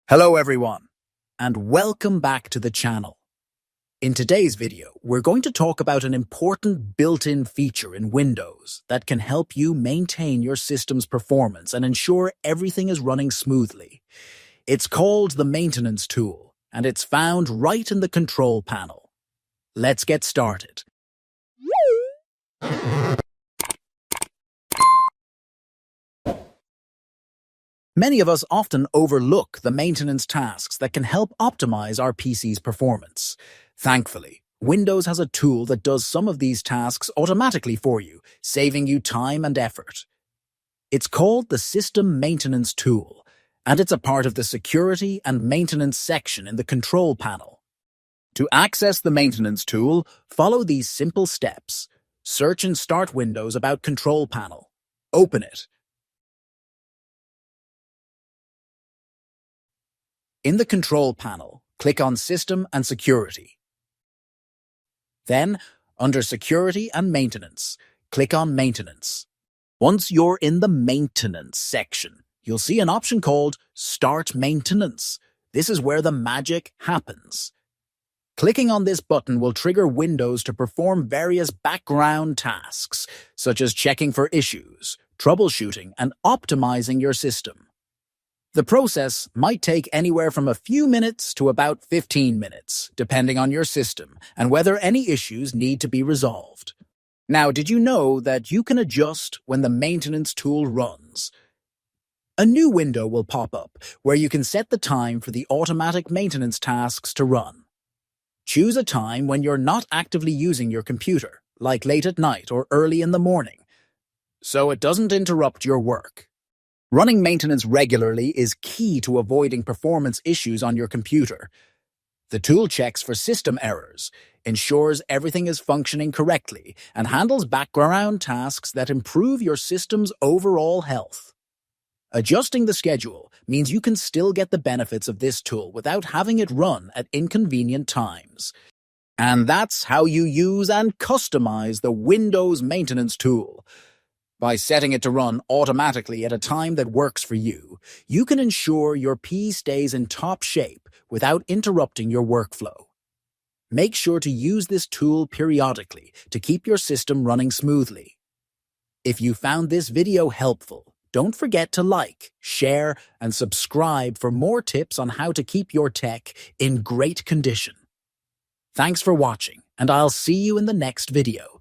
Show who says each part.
Speaker 1: Hello everyone, and welcome back to the channel. In today's video, we're going to talk about an important built-in feature in Windows that can help you maintain your system's performance and ensure everything is running smoothly. It's called the Maintenance tool, and it's found right in the Control panel. Let's get started. Many of us often overlook the maintenance tasks that can help optimize our PC's performance. Thankfully, Windows has a tool that does some of these tasks automatically for you, saving you time and effort. It's called the System Maintenance tool, and it's a part of the Security and Maintenance section in the Control panel. To access the Maintenance tool, follow these simple steps. Search in Start Windows about Control panel. Open it. In the Control panel, click on System and Security. Then, under Security and Maintenance, click on Maintenance. Once you're in the Maintenance section, you'll see an option called Start Maintenance. This is where the magic happens. Clicking on this button will trigger Windows to perform various background tasks, such as checking for issues, troubleshooting, and optimizing your system. The process might take anywhere from a few minutes to about 15 minutes, depending on your system and whether any issues need to be resolved. Now, did you know that you can adjust when the Maintenance tool runs? A new window will pop up where you can set the time for the automatic maintenance tasks to run. Choose a time when you're not actively using your computer, like late at night or early in the morning, so it doesn't interrupt your work. Running maintenance regularly is key to avoiding performance issues on your computer. The tool checks for system errors, ensures everything is functioning correctly, and handles background tasks that improve your system's overall health. Adjusting the schedule means you can still get the benefits of this tool without having it run at inconvenient times. And that's how you use and customize the Windows Maintenance tool. By setting it to run automatically at a time that works for you, you can ensure your PC stays in top shape without interrupting your workflow. Make sure to use this tool periodically to keep your system running smoothly. If you found this video helpful, don't forget to like, share, and subscribe for more tips on how to keep your tech in great condition. Thanks for watching, and I'll see you in the next video.